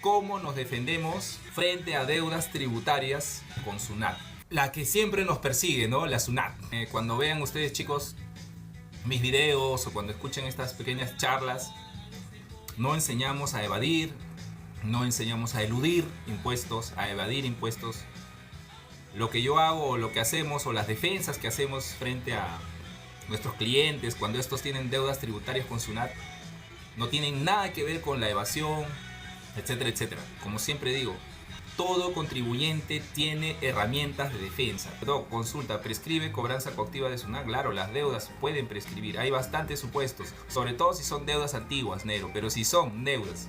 ¿Cómo nos defendemos frente a deudas tributarias con SUNAT? La que siempre nos persigue, ¿no? La SUNAT. Cuando vean ustedes, chicos, mis videos o cuando escuchen estas pequeñas charlas, no enseñamos a evadir, no enseñamos a eludir impuestos, a evadir impuestos. Lo que yo hago o lo que hacemos o las defensas que hacemos frente a nuestros clientes cuando estos tienen deudas tributarias con SUNAT no tienen nada que ver con la evasión, etcétera, etcétera. Como siempre digo, todo contribuyente tiene herramientas de defensa. Consulta, ¿prescribe cobranza coactiva de SUNAT? Claro, las deudas pueden prescribir. Hay bastantes supuestos, sobre todo si son deudas antiguas, Nero. Pero si son deudas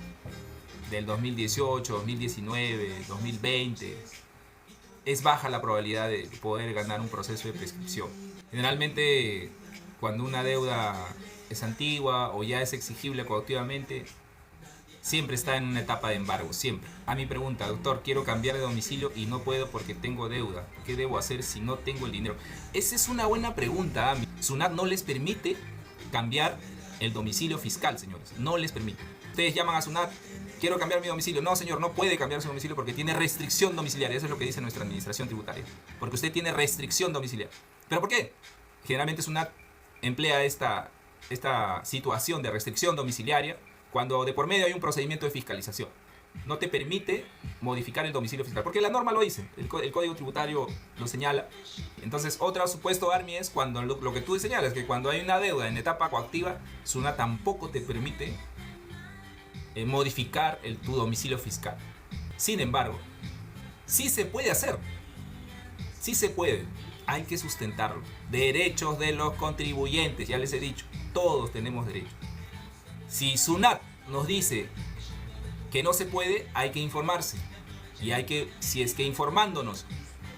del 2018, 2019, 2020, es baja la probabilidad de poder ganar un proceso de prescripción. Generalmente, cuando una deuda es antigua o ya es exigible coactivamente, siempre está en una etapa de embargo, siempre. A mi pregunta, doctor, quiero cambiar de domicilio y no puedo porque tengo deuda. ¿Qué debo hacer si no tengo el dinero? Esa es una buena pregunta. SUNAT no les permite cambiar el domicilio fiscal, señores. No les permite. Ustedes llaman a SUNAT, quiero cambiar mi domicilio. No, señor, no puede cambiar su domicilio porque tiene restricción domiciliaria. Eso es lo que dice nuestra administración tributaria. Porque usted tiene restricción domiciliaria. ¿Pero por qué? Generalmente SUNAT emplea esta situación de restricción domiciliaria cuando de por medio hay un procedimiento de fiscalización. No te permite modificar el domicilio fiscal, porque la norma lo dice, el Código Tributario lo señala. Entonces, otro supuesto, Army, es cuando lo que tú señalas, que cuando hay una deuda en etapa coactiva, SUNAT tampoco te permite modificar tu domicilio fiscal. Sin embargo, sí se puede hacer. Sí se puede. Hay que sustentarlo. Derechos de los contribuyentes, ya les he dicho, todos tenemos derechos. Si SUNAT nos dice que no se puede, hay que informarse. Y si es que informándonos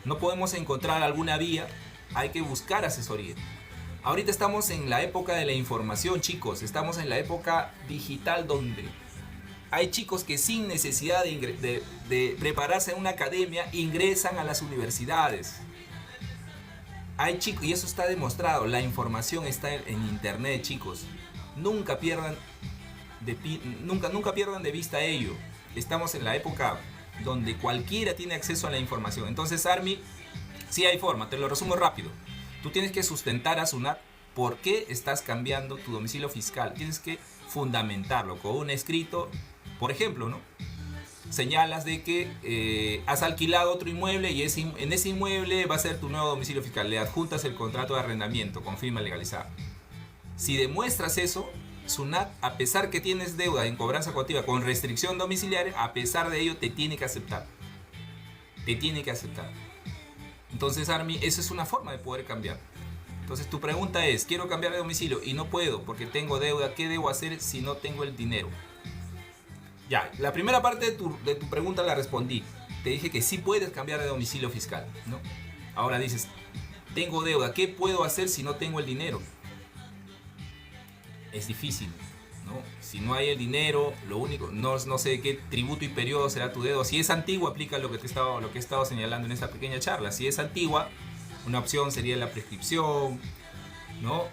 no podemos encontrar alguna vía, hay que buscar asesoría. Ahorita estamos en la época de la información, chicos. Estamos en la época digital donde hay chicos que sin necesidad de prepararse en una academia ingresan a las universidades. Hay chicos, y eso está demostrado, la información está en internet, chicos. Nunca pierdan de vista ello. Estamos en la época donde cualquiera tiene acceso a la información. Entonces, Army, sí hay forma, te lo resumo rápido. Tú tienes que sustentar a SUNAT por qué estás cambiando tu domicilio fiscal. Tienes que fundamentarlo con un escrito. Por ejemplo, ¿no? Señalas de que has alquilado otro inmueble y en ese inmueble va a ser tu nuevo domicilio fiscal. Le adjuntas el contrato de arrendamiento con firma legalizada. Si demuestras eso, SUNAT, a pesar que tienes deuda en cobranza coactiva con restricción domiciliaria, a pesar de ello te tiene que aceptar. Te tiene que aceptar. Entonces, Army, eso es una forma de poder cambiar. Entonces, tu pregunta es, quiero cambiar de domicilio y no puedo porque tengo deuda. ¿Qué debo hacer si no tengo el dinero? Ya, la primera parte de tu pregunta la respondí. Te dije que sí puedes cambiar de domicilio fiscal, ¿no? Ahora dices, tengo deuda. ¿Qué puedo hacer si no tengo el dinero? Es difícil, ¿no? Si no hay el dinero, lo único, no sé qué tributo y periodo será tu deuda. Si es antigua, aplica lo que he estado señalando en esta pequeña charla. Si es antigua, una opción sería la prescripción, ¿no?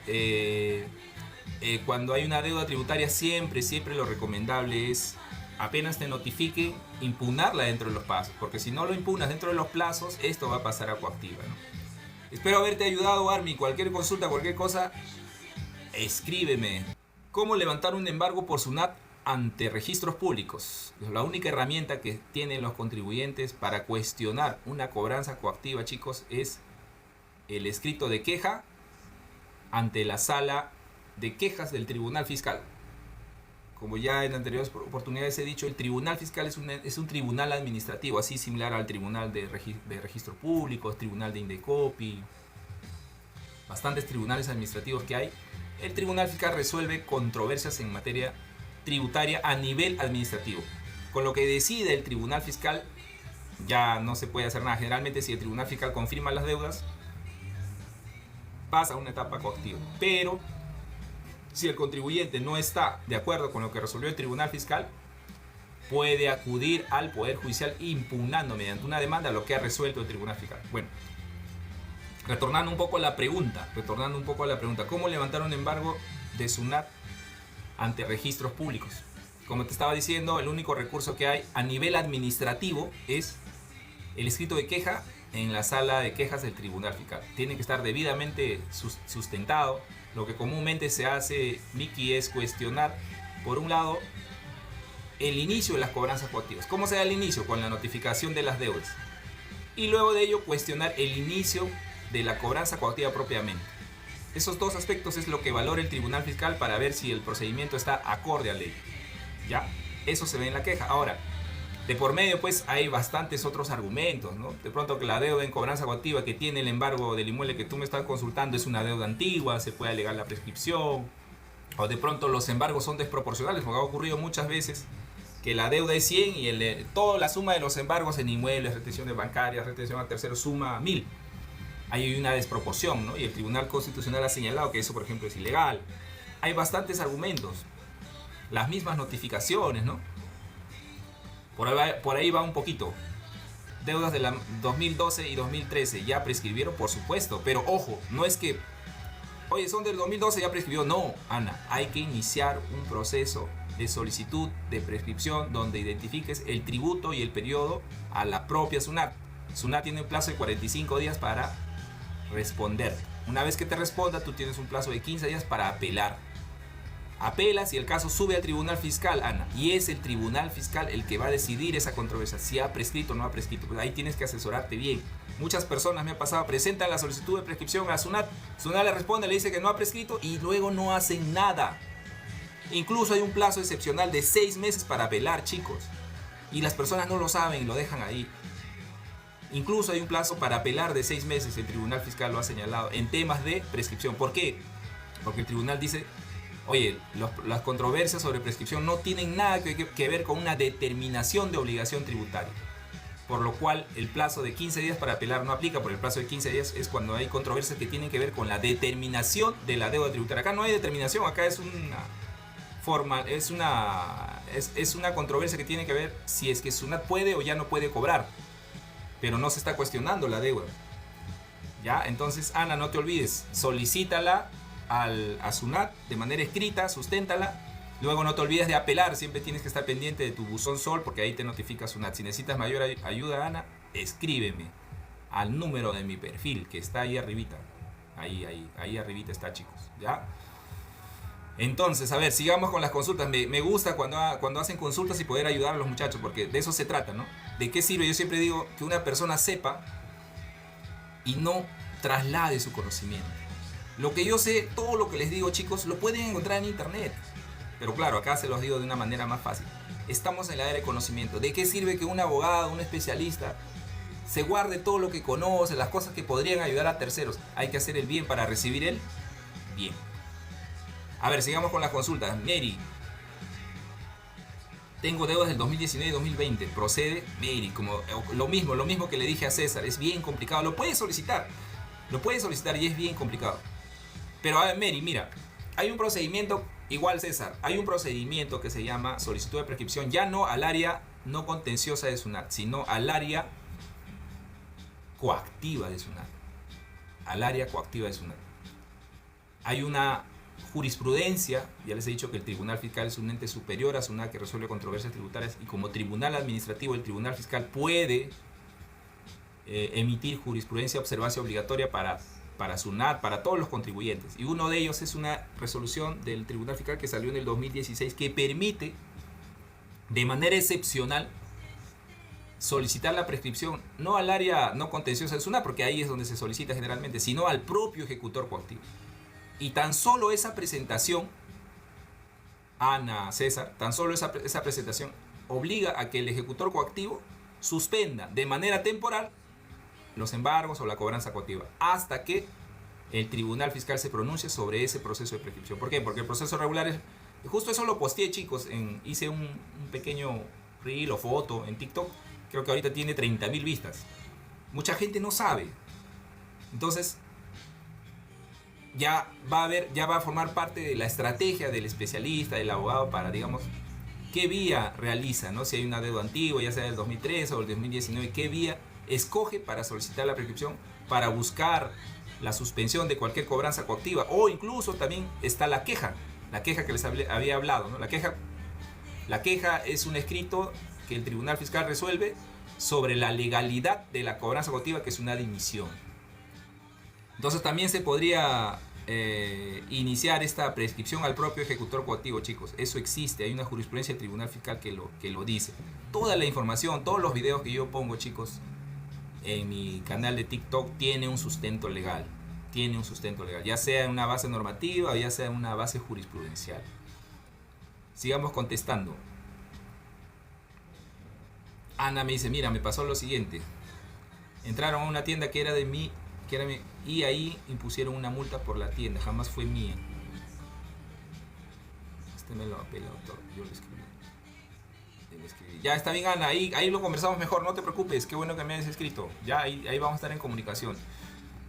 Cuando hay una deuda tributaria, siempre lo recomendable es, apenas te notifique, impugnarla dentro de los plazos. Porque si no lo impugnas dentro de los plazos, esto va a pasar a coactiva, ¿no? Espero haberte ayudado, Army. Cualquier consulta, cualquier cosa, escríbeme. ¿Cómo levantar un embargo por SUNAT ante registros públicos? La única herramienta que tienen los contribuyentes para cuestionar una cobranza coactiva, chicos, es el escrito de queja ante la sala de quejas del Tribunal Fiscal. Como ya en anteriores oportunidades he dicho, el Tribunal Fiscal es un tribunal administrativo, así similar al Tribunal de Registro Público, Tribunal de Indecopi, bastantes tribunales administrativos que hay. El Tribunal Fiscal resuelve controversias en materia tributaria a nivel administrativo. Con lo que decide el Tribunal Fiscal ya no se puede hacer nada. Generalmente, si el Tribunal Fiscal confirma las deudas, pasa a una etapa coactiva. Pero si el contribuyente no está de acuerdo con lo que resolvió el Tribunal Fiscal, puede acudir al Poder Judicial impugnando mediante una demanda lo que ha resuelto el Tribunal Fiscal. Bueno, retornando un poco a la pregunta, ¿cómo levantar un embargo de SUNAT ante registros públicos? como te estaba diciendo, el único recurso que hay a nivel administrativo es el escrito de queja en la sala de quejas del Tribunal Fiscal. Tiene que estar debidamente sustentado. Lo que comúnmente se hace, Miki, es cuestionar, por un lado, el inicio de las cobranzas coactivas. ¿Cómo se da el inicio? Con la notificación de las deudas. Y luego de ello, cuestionar el inicio de la cobranza coactiva propiamente. Esos dos aspectos es lo que valora el Tribunal Fiscal para ver si el procedimiento está acorde a ley. ¿Ya? Eso se ve en la queja. Ahora, de por medio pues hay bastantes otros argumentos, ¿no? De pronto que la deuda en cobranza coactiva que tiene el embargo del inmueble que tú me estás consultando es una deuda antigua, se puede alegar la prescripción. O de pronto los embargos son desproporcionales, porque ha ocurrido muchas veces que la deuda es 100 y toda la suma de los embargos en inmuebles, retenciones bancarias, retención a terceros suma 1000. Ahí hay una desproporción, ¿no? Y el Tribunal Constitucional ha señalado que eso, por ejemplo, es ilegal. Hay bastantes argumentos. Las mismas notificaciones, ¿no? Por ahí va un poquito. Deudas de la 2012 y 2013 ya prescribieron, por supuesto. Pero ojo, no es que, oye, son del 2012, ya prescribió. No, Ana, hay que iniciar un proceso de solicitud de prescripción donde identifiques el tributo y el periodo a la propia SUNAT. SUNAT tiene un plazo de 45 días para responder. Una vez que te responda, tú tienes un plazo de 15 días para apelar. Apelas y el caso sube al Tribunal Fiscal, Ana, y es el Tribunal Fiscal el que va a decidir esa controversia, si ha prescrito o no ha prescrito. Pues ahí tienes que asesorarte bien. Muchas personas, me ha pasado, presentan la solicitud de prescripción a SUNAT, SUNAT le responde, le dice que no ha prescrito y luego no hacen nada. Incluso hay un plazo excepcional de 6 meses para apelar, chicos, y las personas no lo saben y lo dejan ahí. Incluso hay un plazo para apelar de 6 meses, el Tribunal Fiscal lo ha señalado, en temas de prescripción. ¿Por qué? Porque el tribunal dice, oye, las controversias sobre prescripción no tienen nada que ver con una determinación de obligación tributaria. Por lo cual el plazo de 15 días para apelar no aplica, porque el plazo de 15 días es cuando hay controversias que tienen que ver con la determinación de la deuda tributaria. Acá no hay determinación, acá es una controversia que tiene que ver si es que SUNAT puede o ya no puede cobrar. Pero no se está cuestionando la deuda. ¿Ya? Entonces, Ana, no te olvides, solicítala a SUNAT de manera escrita, susténtala. Luego no te olvides de apelar, siempre tienes que estar pendiente de tu buzón Sol porque ahí te notifica SUNAT. Si necesitas mayor ayuda, Ana, escríbeme al número de mi perfil que está ahí arribita. Ahí arribita está, chicos. ¿Ya? Entonces, a ver, sigamos con las consultas. Me gusta cuando hacen consultas y poder ayudar a los muchachos, porque de eso se trata, ¿no? ¿De qué sirve? Yo siempre digo que una persona sepa y no traslade su conocimiento. Lo que yo sé, todo lo que les digo, chicos, lo pueden encontrar en internet. Pero claro, acá se los digo de una manera más fácil. Estamos en la era de conocimiento. ¿De qué sirve que un abogado, un especialista, se guarde todo lo que conoce, las cosas que podrían ayudar a terceros? Hay que hacer el bien para recibir el bien. A ver, sigamos con las consultas. Mary, tengo deudas del 2019 y 2020. ¿Procede? Mary, como lo mismo que le dije a César. Es bien complicado. Lo puedes solicitar y es bien complicado. Pero a ver, Mary, mira, hay un procedimiento, igual César, hay un procedimiento que se llama solicitud de prescripción, ya no al área no contenciosa de SUNAT, sino al área coactiva de SUNAT. Al área coactiva de SUNAT. Hay una jurisprudencia, ya les he dicho que el Tribunal Fiscal es un ente superior a SUNAT que resuelve controversias tributarias, y como tribunal administrativo el Tribunal Fiscal puede emitir jurisprudencia de observancia obligatoria para SUNAT, para todos los contribuyentes, y uno de ellos es una resolución del Tribunal Fiscal que salió en el 2016 que permite de manera excepcional solicitar la prescripción no al área no contenciosa de SUNAT, porque ahí es donde se solicita generalmente, sino al propio ejecutor coactivo. Y tan solo esa presentación, Ana, César, tan solo esa presentación obliga a que el ejecutor coactivo suspenda de manera temporal los embargos o la cobranza coactiva hasta que el Tribunal Fiscal se pronuncie sobre ese proceso de prescripción. ¿Por qué? Porque el proceso regular es... Justo eso lo posteé, chicos, hice un pequeño reel o foto en TikTok. Creo que ahorita tiene 30.000 vistas. Mucha gente no sabe. Entonces, ya va a formar parte de la estrategia del especialista, del abogado, para, digamos, qué vía realiza, ¿no? Si hay una deuda antigua, ya sea del 2013 o del 2019, qué vía escoge para solicitar la prescripción, para buscar la suspensión de cualquier cobranza coactiva, o incluso también está la queja que les había hablado, ¿no? La queja La queja es un escrito que el Tribunal Fiscal resuelve sobre la legalidad de la cobranza coactiva, que es una dimisión. Entonces también se podría iniciar esta prescripción al propio ejecutor coactivo, chicos. Eso existe, hay una jurisprudencia del Tribunal Fiscal que lo dice. Toda la información, todos los videos que yo pongo, chicos, en mi canal de TikTok tiene un sustento legal. Tiene un sustento legal, ya sea en una base normativa o ya sea en una base jurisprudencial. Sigamos contestando. Ana me dice, mira, me pasó lo siguiente. Entraron a una tienda que era de mí, y ahí impusieron una multa por la tienda, jamás fue mía. Este me lo apela, doctor, yo le escribí. Ya está bien, Ana, ahí lo conversamos mejor, no te preocupes, qué bueno que me hayas escrito. Ya ahí vamos a estar en comunicación.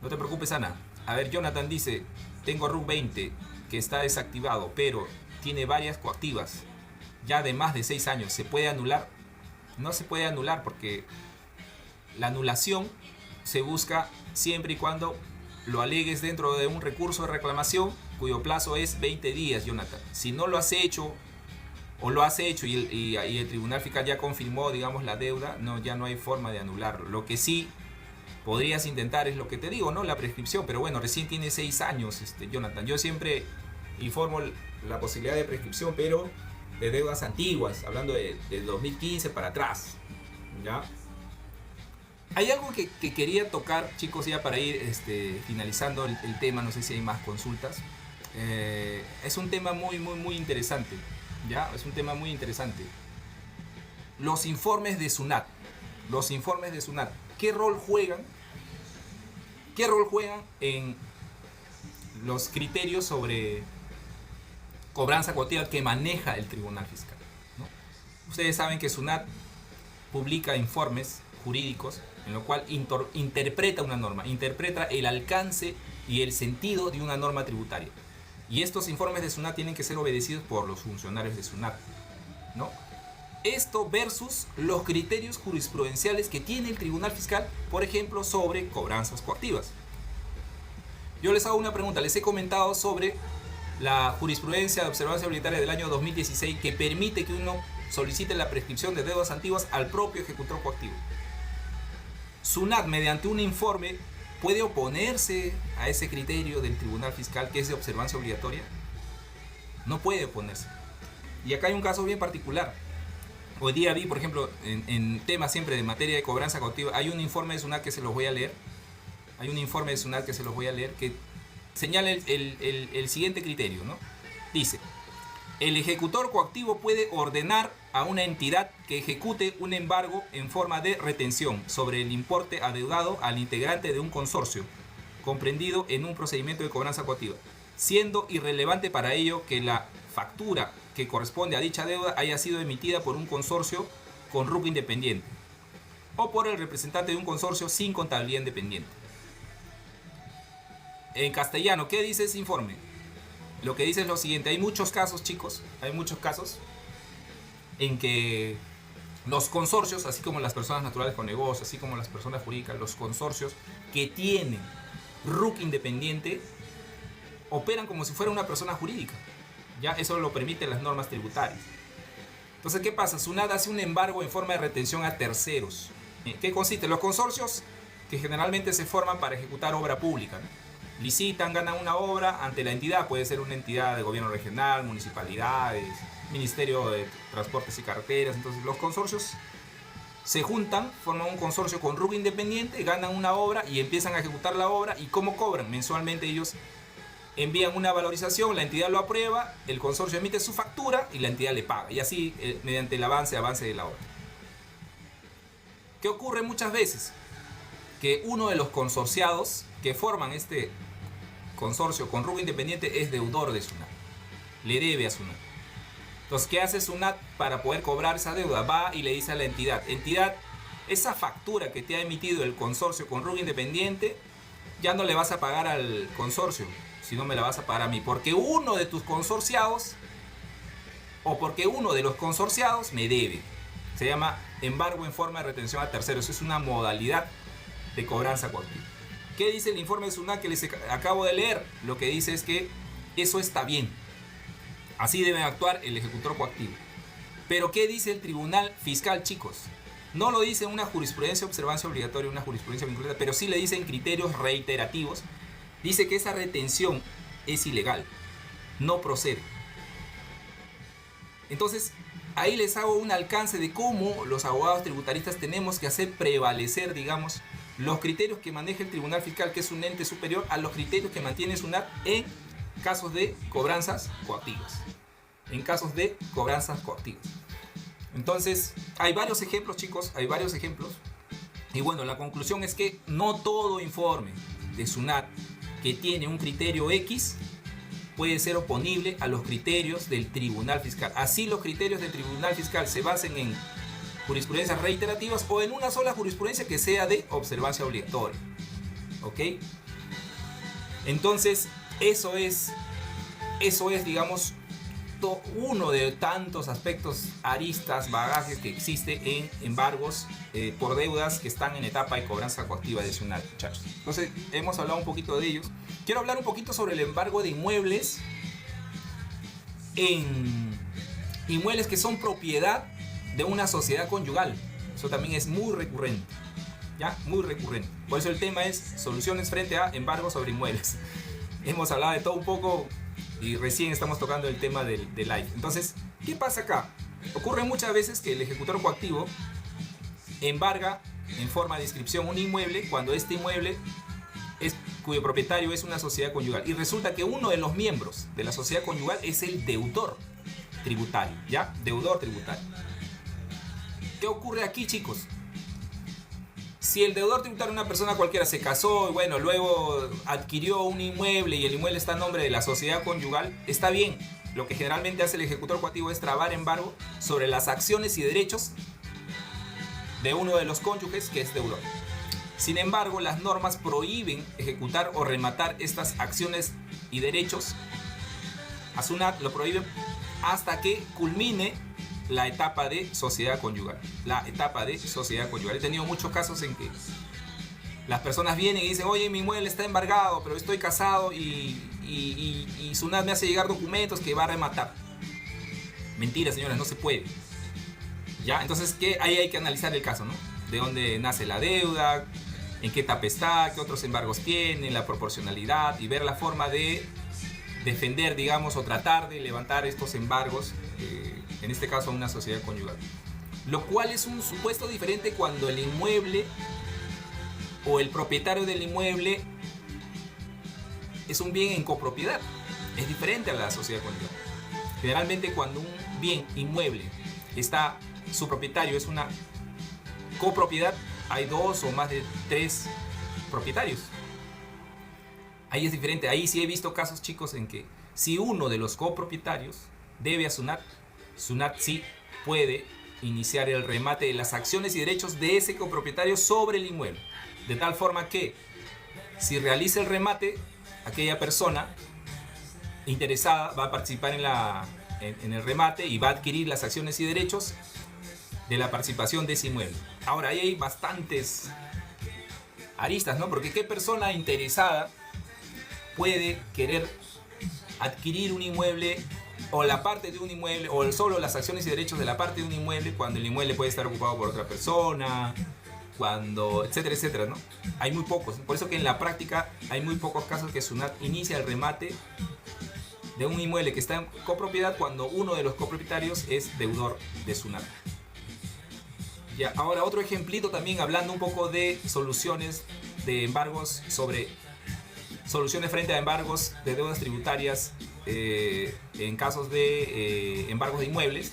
No te preocupes, Ana. A ver, Jonathan dice, tengo RUC 20 que está desactivado, pero tiene varias coactivas, ya de más de 6 años. ¿Se puede anular? No se puede anular porque la anulación se busca siempre y cuando lo alegues dentro de un recurso de reclamación cuyo plazo es 20 días, Jonathan. Si no lo has hecho o lo has hecho y el Tribunal Fiscal ya confirmó, digamos, la deuda, ya no hay forma de anularlo. Lo que sí podrías intentar es lo que te digo, ¿no? La prescripción, pero bueno, recién tiene 6 años, Jonathan. Yo siempre informo la posibilidad de prescripción, pero de deudas antiguas, hablando de 2015 para atrás, ¿ya? Hay algo que quería tocar, chicos, ya para ir finalizando el tema, no sé si hay más consultas. Es un tema muy interesante, ¿ya? Es un tema muy interesante. Los informes de SUNAT. Los informes de SUNAT. ¿Qué rol juegan? ¿Qué rol juegan en los criterios sobre cobranza coactiva que maneja el Tribunal Fiscal, ¿no? Ustedes saben que SUNAT publica informes jurídicos en lo cual interpreta una norma, interpreta el alcance y el sentido de una norma tributaria. Y estos informes de SUNAT tienen que ser obedecidos por los funcionarios de SUNAT, ¿no? Esto versus los criterios jurisprudenciales que tiene el Tribunal Fiscal, por ejemplo, sobre cobranzas coactivas. Yo les hago una pregunta, les he comentado sobre la jurisprudencia de observancia obligatoria del año 2016 que permite que uno solicite la prescripción de deudas antiguas al propio ejecutor coactivo. SUNAT, mediante un informe, puede oponerse a ese criterio del Tribunal Fiscal que es de observancia obligatoria. No puede oponerse. Y acá hay un caso bien particular. Hoy día vi, por ejemplo, en temas siempre de materia de cobranza coactiva, hay un informe de SUNAT que se los voy a leer. Hay un informe de SUNAT que se los voy a leer que señala el siguiente criterio, ¿no? Dice, el ejecutor coactivo puede ordenar a una entidad que ejecute un embargo en forma de retención sobre el importe adeudado al integrante de un consorcio comprendido en un procedimiento de cobranza coactiva, siendo irrelevante para ello que la factura que corresponde a dicha deuda haya sido emitida por un consorcio con RUC independiente o por el representante de un consorcio sin contabilidad independiente. En castellano, ¿qué dice ese informe? Lo que dice es lo siguiente: hay muchos casos, chicos, hay muchos casos en que los consorcios, así como las personas naturales con negocios, así como las personas jurídicas, los consorcios que tienen RUC independiente operan como si fuera una persona jurídica. Ya eso lo permiten las normas tributarias. Entonces, ¿qué pasa? SUNAT hace un embargo en forma de retención a terceros. ¿Qué consiste? Los consorcios que generalmente se forman para ejecutar obra pública, ¿no? Licitan, ganan una obra ante la entidad, puede ser una entidad de gobierno regional, municipalidades, Ministerio de Transportes y Carreteras. Entonces los consorcios se juntan, forman un consorcio con RUC independiente, ganan una obra y empiezan a ejecutar la obra. ¿Y cómo cobran? Mensualmente ellos envían una valorización, la entidad lo aprueba, el consorcio emite su factura y la entidad le paga. Y así mediante el avance de la obra. ¿Qué ocurre muchas veces? Que uno de los consorciados que forman este consorcio con RUC independiente es deudor de SUNAT, le debe a SUNAT. Entonces, ¿qué hace SUNAT para poder cobrar esa deuda? Va y le dice a la entidad: esa factura que te ha emitido el consorcio con RUC independiente, ya no le vas a pagar al consorcio, sino me la vas a pagar a mí, porque uno de tus consorciados o porque uno de los consorciados me debe. Se llama embargo en forma de retención a terceros. Es una modalidad de cobranza coactiva. ¿Qué dice el informe de SUNAT que les acabo de leer? Lo que dice es que eso está bien. Así debe actuar el ejecutor coactivo. Pero ¿qué dice el Tribunal Fiscal, chicos? No lo dice una jurisprudencia de observancia obligatoria, una jurisprudencia vinculante, pero sí le dicen criterios reiterativos. Dice que esa retención es ilegal, no procede. Entonces, ahí les hago un alcance de cómo los abogados tributaristas tenemos que hacer prevalecer, digamos, los criterios que maneja el Tribunal Fiscal, que es un ente superior, a los criterios que mantiene SUNAT en casos de cobranzas coactivas. En casos de cobranzas coactivas. Entonces, hay varios ejemplos, chicos, hay varios ejemplos. Y bueno, la conclusión es que no todo informe de SUNAT que tiene un criterio X puede ser oponible a los criterios del Tribunal Fiscal. Así los criterios del Tribunal Fiscal se basen en jurisprudencias reiterativas o en una sola jurisprudencia que sea de observancia obligatoria. ¿Ok? Entonces, eso es, digamos, uno de tantos aspectos, aristas, bagajes que existe en embargos por deudas que están en etapa de cobranza coactiva de SUNAT, muchachos. Entonces, hemos hablado un poquito de ellos. Quiero hablar un poquito sobre el embargo de inmuebles en inmuebles que son propiedad de una sociedad conyugal. Eso también es muy recurrente, ¿ya? Muy recurrente. Por eso el tema es soluciones frente a embargos sobre inmuebles. Hemos hablado de todo un poco y recién estamos tocando el tema del live. Entonces, ¿qué pasa acá? Ocurre muchas veces que el ejecutor coactivo embarga en forma de inscripción un inmueble cuando este inmueble cuyo propietario es una sociedad conyugal. Y resulta que uno de los miembros de la sociedad conyugal es el deudor tributario, ¿ya? Deudor tributario. ¿Qué ocurre aquí, chicos? Si el deudor tributario, una persona cualquiera, se casó y bueno, luego adquirió un inmueble y el inmueble está a nombre de la sociedad conyugal, está bien. Lo que generalmente hace el ejecutor coactivo es trabar embargo sobre las acciones y derechos de uno de los cónyuges que es deudor. Sin embargo, las normas prohíben ejecutar o rematar estas acciones y derechos. A SUNAT lo prohíben hasta que culmine la etapa de sociedad conyugal. La etapa de sociedad conyugal. He tenido muchos casos en que las personas vienen y dicen: oye, mi inmueble está embargado, pero estoy casado y SUNAT me hace llegar documentos que va a rematar. Mentira, señores, no se puede. ¿Ya? Entonces, ahí hay que analizar el caso, ¿no? De dónde nace la deuda, en qué etapa está, qué otros embargos tiene, la proporcionalidad, y ver la forma de defender, digamos, o tratar de levantar estos embargos, en este caso a una sociedad conyugal. Lo cual es un supuesto diferente cuando el inmueble o el propietario del inmueble es un bien en copropiedad. Es diferente a la sociedad conyugal. Generalmente cuando un bien inmueble está, su propietario es una copropiedad, hay 2 o más de 3 propietarios. Ahí es diferente. Ahí sí he visto casos, chicos, en que si uno de los copropietarios debe a SUNAT, SUNAT sí puede iniciar el remate de las acciones y derechos de ese copropietario sobre el inmueble. De tal forma que si realiza el remate, aquella persona interesada va a participar en el remate y va a adquirir las acciones y derechos de la participación de ese inmueble. Ahora, ahí hay bastantes aristas, ¿no? Porque ¿qué persona interesada puede querer adquirir un inmueble o la parte de un inmueble o solo las acciones y derechos de la parte de un inmueble cuando el inmueble puede estar ocupado por otra persona, cuando, etcétera, etcétera, ¿no? Hay muy pocos. Por eso que en la práctica hay muy pocos casos que SUNAT inicia el remate de un inmueble que está en copropiedad cuando uno de los copropietarios es deudor de SUNAT. Ya, ahora otro ejemplito también, hablando un poco de soluciones de embargos soluciones frente a embargos de deudas tributarias en casos de embargos de inmuebles.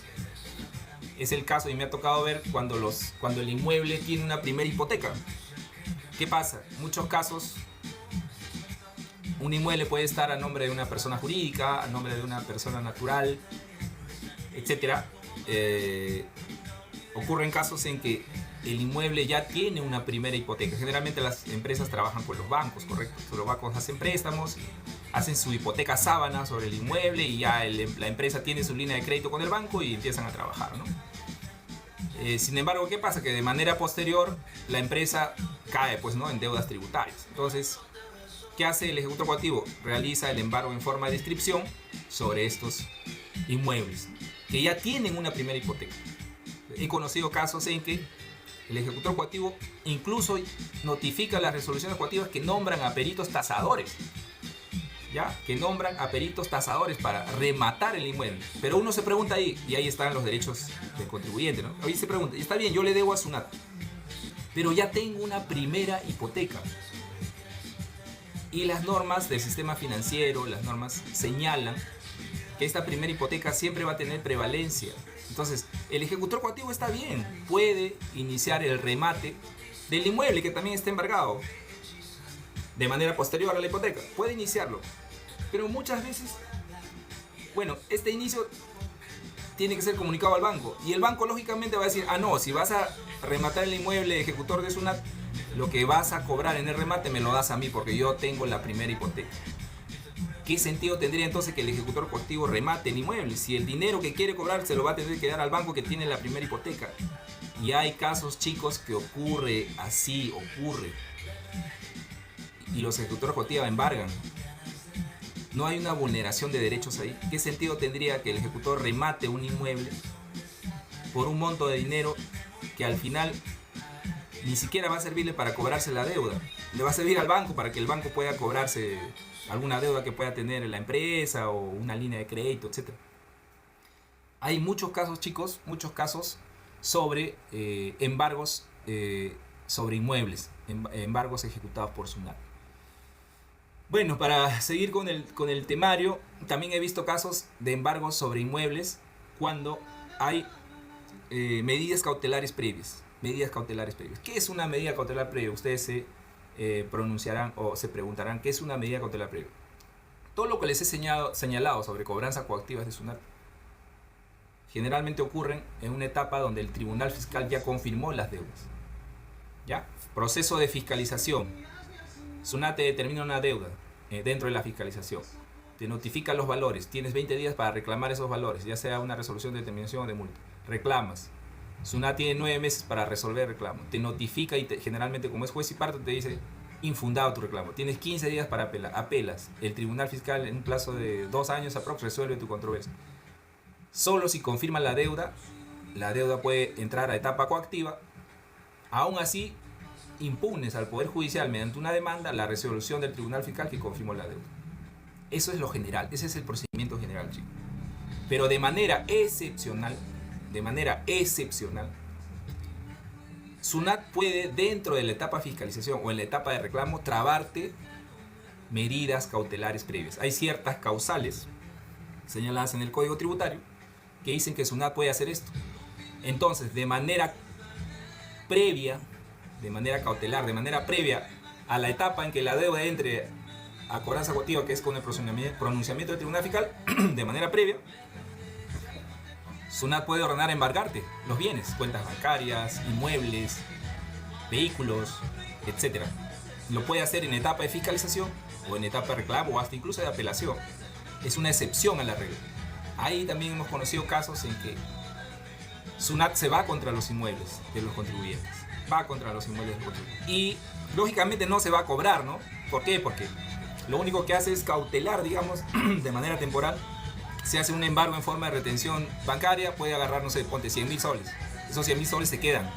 Es el caso, y me ha tocado ver cuando el inmueble tiene una primera hipoteca. ¿Qué pasa? En muchos casos un inmueble puede estar a nombre de una persona jurídica, a nombre de una persona natural, etc. Ocurren casos en que el inmueble ya tiene una primera hipoteca. Generalmente las empresas trabajan con los bancos, ¿correcto? Los bancos hacen préstamos, hacen su hipoteca sábana sobre el inmueble y ya la empresa tiene su línea de crédito con el banco y empiezan a trabajar, ¿no? Sin embargo, ¿qué pasa? Que de manera posterior la empresa cae, pues, ¿no?, en deudas tributarias. Entonces, ¿qué hace el ejecutor coactivo? Realiza el embargo en forma de inscripción sobre estos inmuebles. que ya tienen una primera hipoteca. He conocido casos en que el ejecutor coactivo incluso notifica las resoluciones coactivas que nombran a peritos tasadores. ¿Ya? Que nombran a peritos tasadores para rematar el inmueble. Pero uno se pregunta ahí, y ahí están los derechos del contribuyente, ¿no? Ahí se pregunta, está bien, yo le debo a SUNAT, pero ya tengo una primera hipoteca. Y las normas del sistema financiero, las normas señalan que esta primera hipoteca siempre va a tener prevalencia. Entonces, el ejecutor coactivo está bien, puede iniciar el remate del inmueble que también está embargado de manera posterior a la hipoteca. Puede iniciarlo, pero muchas veces, bueno, este inicio tiene que ser comunicado al banco y el banco lógicamente va a decir, ah no, si vas a rematar el inmueble ejecutor de SUNAT, lo que vas a cobrar en el remate me lo das a mí porque yo tengo la primera hipoteca. ¿Qué sentido tendría entonces que el ejecutor coactivo remate el inmueble si el dinero que quiere cobrar se lo va a tener que dar al banco que tiene la primera hipoteca? Y hay casos, chicos, que ocurre así, y los ejecutores coactivos embargan. No hay una vulneración de derechos ahí. ¿Qué sentido tendría que el ejecutor remate un inmueble por un monto de dinero que al final ni siquiera va a servirle para cobrarse la deuda? Le va a servir al banco para que el banco pueda cobrarse alguna deuda que pueda tener la empresa o una línea de crédito, etc. Hay muchos casos, chicos, muchos casos sobre embargos sobre inmuebles, embargos ejecutados por SUNAT. Bueno, para seguir con el temario, también he visto casos de embargos sobre inmuebles cuando hay medidas cautelares previas. Medidas cautelares previas. ¿Qué es una medida cautelar previa? Ustedes se pronunciarán o se preguntarán ¿qué es una medida cautelar previa? Todo lo que les he señalado sobre cobranzas coactivas de SUNAT generalmente ocurren en una etapa donde el tribunal fiscal ya confirmó las deudas. ¿Ya? Proceso de fiscalización. SUNAT te determina una deuda dentro de la fiscalización. Te notifica los valores. Tienes 20 días para reclamar esos valores, ya sea una resolución de determinación o de multa. Reclamas. SUNAT tiene 9 meses para resolver el reclamo. Te notifica y generalmente, como es juez y parte, te dice infundado tu reclamo. Tienes 15 días para apelar. Apelas. El tribunal fiscal en un plazo de 2 años aprox resuelve tu controversia. Solo si confirma la deuda puede entrar a etapa coactiva. Aún así, impugnes al Poder Judicial mediante una demanda la resolución del tribunal fiscal que confirmó la deuda. Eso es lo general. Ese es el procedimiento general, chicos. Pero de manera excepcional, SUNAT puede, dentro de la etapa de fiscalización o en la etapa de reclamo, trabarte medidas cautelares previas. Hay ciertas causales señaladas en el Código Tributario que dicen que SUNAT puede hacer esto. Entonces, de manera previa, de manera cautelar, de manera previa a la etapa en que la deuda entre a cobranza coactiva, que es con el pronunciamiento del tribunal fiscal, de manera previa, SUNAT puede ordenar embargarte los bienes, cuentas bancarias, inmuebles, vehículos, etc. Lo puede hacer en etapa de fiscalización o en etapa de reclamo o hasta incluso de apelación. Es una excepción a la regla. Ahí también hemos conocido casos en que SUNAT se va contra los inmuebles de los contribuyentes. Va contra los inmuebles de los contribuyentes. Y lógicamente no se va a cobrar, ¿no? ¿Por qué? Porque lo único que hace es cautelar, digamos, de manera temporal. Se hace un embargo en forma de retención bancaria, puede agarrar, no sé, ponte 100.000 soles. Esos 100.000 soles se quedan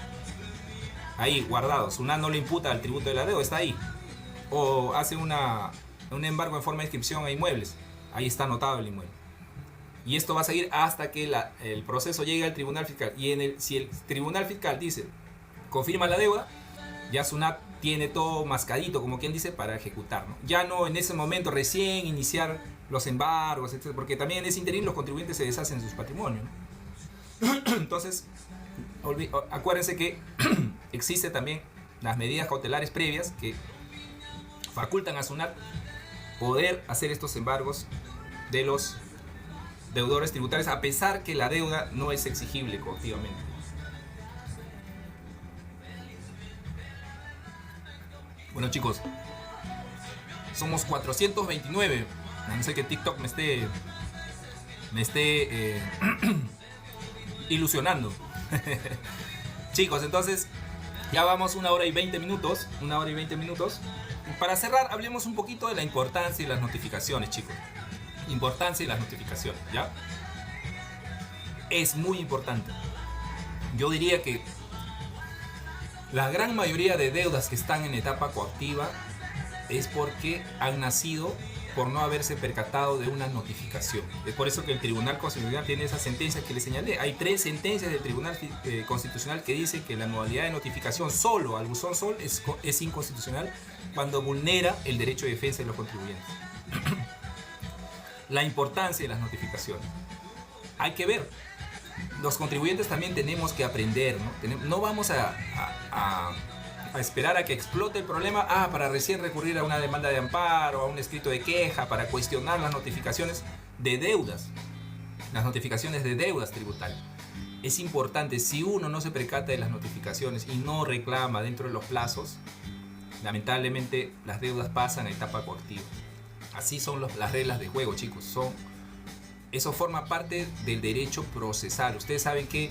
ahí guardados. SUNAT no le imputa al tributo de la deuda, está ahí. O hace un embargo en forma de inscripción a inmuebles. Ahí está anotado el inmueble. Y esto va a seguir hasta que el proceso llegue al tribunal fiscal. Y si el tribunal fiscal dice, confirma la deuda, ya SUNAT tiene todo mascadito, como quien dice, para ejecutar, ¿no? Ya no en ese momento recién iniciar los embargos, etc. Porque también en ese interín los contribuyentes se deshacen de sus patrimonios, ¿no? Entonces, acuérdense que existe también las medidas cautelares previas que facultan a SUNAT poder hacer estos embargos de los deudores tributarios a pesar que la deuda no es exigible coactivamente. Bueno, chicos, somos 429. A no ser que TikTok me esté ilusionando. Chicos, entonces ya vamos 1 hora y 20 minutos. 1 hora y 20 minutos. Para cerrar, hablemos un poquito de la importancia y las notificaciones, chicos. Importancia y las notificaciones, ¿ya? es muy importante. Yo diría que la gran mayoría de deudas que están en etapa coactiva es porque han nacido por no haberse percatado de una notificación. Es por eso que el Tribunal Constitucional tiene esa sentencia que les señalé. Hay 3 sentencias del Tribunal Constitucional que dicen que la modalidad de notificación solo al buzón SOL es inconstitucional cuando vulnera el derecho de defensa de los contribuyentes. La importancia de las notificaciones. Hay que ver. Los contribuyentes también tenemos que aprender, ¿no? No vamos a esperar a que explote el problema para recién recurrir a una demanda de amparo, a un escrito de queja, para cuestionar las notificaciones de deudas, las notificaciones de deudas tributarias. Es importante, si uno no se percata de las notificaciones y no reclama dentro de los plazos, lamentablemente las deudas pasan a etapa coactiva. Así son las reglas de juego, chicos. Eso forma parte del derecho procesal. Ustedes saben que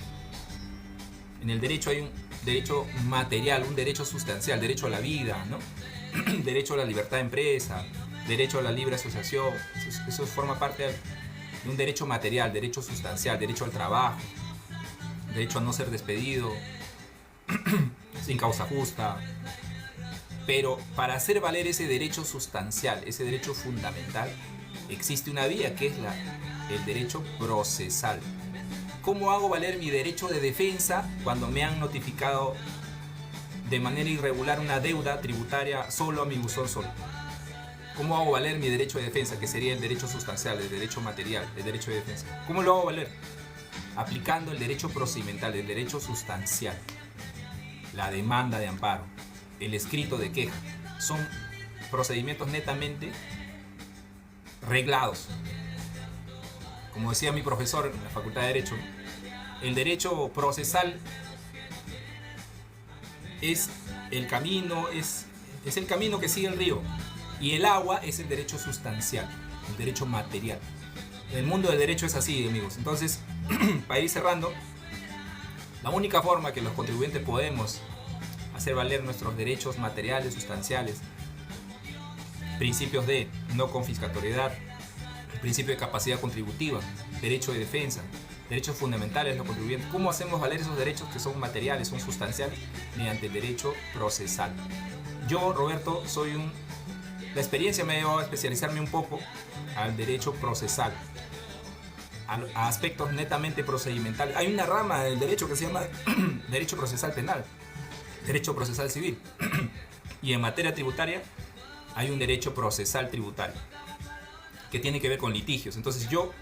en el derecho hay un derecho material, un derecho sustancial, derecho a la vida, ¿no? Derecho a la libertad de empresa, derecho a la libre asociación. Eso forma parte de un derecho material, derecho sustancial, derecho al trabajo, derecho a no ser despedido sin causa justa. Pero para hacer valer ese derecho sustancial, ese derecho fundamental, existe una vía que es el derecho procesal. ¿Cómo hago valer mi derecho de defensa cuando me han notificado de manera irregular una deuda tributaria solo a mi buzón SOL? ¿Cómo hago valer mi derecho de defensa, que sería el derecho sustancial, el derecho material, el derecho de defensa? ¿Cómo lo hago valer? Aplicando el derecho procedimental, el derecho sustancial, la demanda de amparo, el escrito de queja. Son procedimientos netamente reglados. Como decía mi profesor en la Facultad de Derecho, el derecho procesal es el camino, es el camino que sigue el río, y el agua es el derecho sustancial, el derecho material. El mundo del derecho es así, amigos. Entonces, para ir cerrando, la única forma que los contribuyentes podemos hacer valer nuestros derechos materiales, sustanciales, principios de no confiscatoriedad, principio de capacidad contributiva, derecho de defensa, derechos fundamentales de los contribuyentes. ¿Cómo hacemos valer esos derechos que son materiales, son sustanciales? Mediante el derecho procesal. Yo, Roberto, la experiencia me ha llevado a especializarme un poco al derecho procesal, a aspectos netamente procedimentales. Hay una rama del derecho que se llama derecho procesal penal, derecho procesal civil, y en materia tributaria hay un derecho procesal tributario que tiene que ver con litigios. Entonces yo,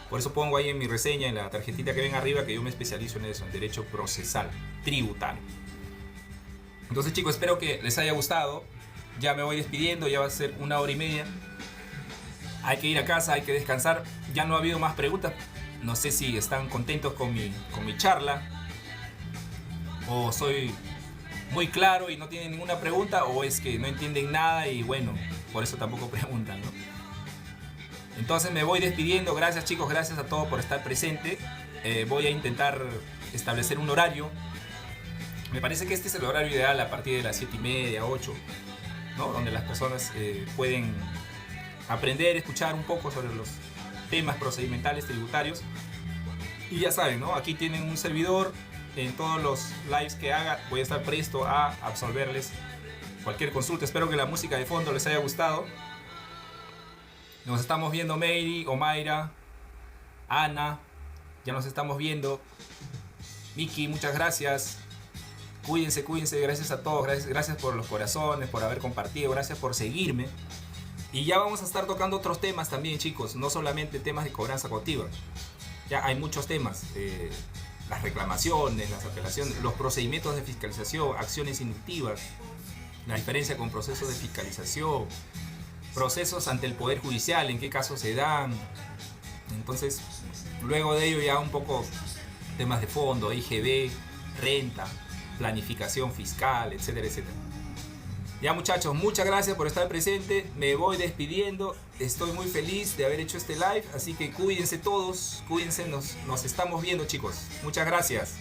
por eso pongo ahí en mi reseña, en la tarjetita que ven arriba, que yo me especializo en eso, en derecho procesal tributario. Entonces, chicos, espero que les haya gustado. Ya me voy despidiendo, ya va a ser 1h30. Hay que ir a casa, hay que descansar. Ya no ha habido más preguntas. No sé si están contentos con mi charla, o soy muy claro y no tienen ninguna pregunta, o es que no entienden nada y bueno, por eso tampoco preguntan, ¿no? Entonces me voy despidiendo. Gracias, chicos, gracias a todos por estar presente. Voy a intentar establecer un horario. Me parece que este es el horario ideal, a partir de las 7:30, 8, ¿no? Donde las personas pueden aprender, escuchar un poco sobre los temas procedimentales tributarios. Y ya saben, ¿no? Aquí tienen un servidor. En todos los lives que haga voy a estar presto a absolverles cualquier consulta. Espero que la música de fondo les haya gustado. Nos estamos viendo, Meiri, Omaira, Ana, ya nos estamos viendo. Miki, muchas gracias. Cuídense, gracias a todos, gracias por los corazones, por haber compartido, gracias por seguirme. Y ya vamos a estar tocando otros temas también, chicos, no solamente temas de cobranza coactiva. Ya hay muchos temas, las reclamaciones, las apelaciones, los procedimientos de fiscalización, acciones inductivas, la diferencia con procesos de fiscalización, procesos ante el Poder Judicial, en qué casos se dan. Entonces, luego de ello ya un poco temas de fondo, IGB, renta, planificación fiscal, etcétera, etcétera. Ya, muchachos, muchas gracias por estar presente. Me voy despidiendo. Estoy muy feliz de haber hecho este live, así que cuídense todos, cuídense, nos estamos viendo, chicos. Muchas gracias.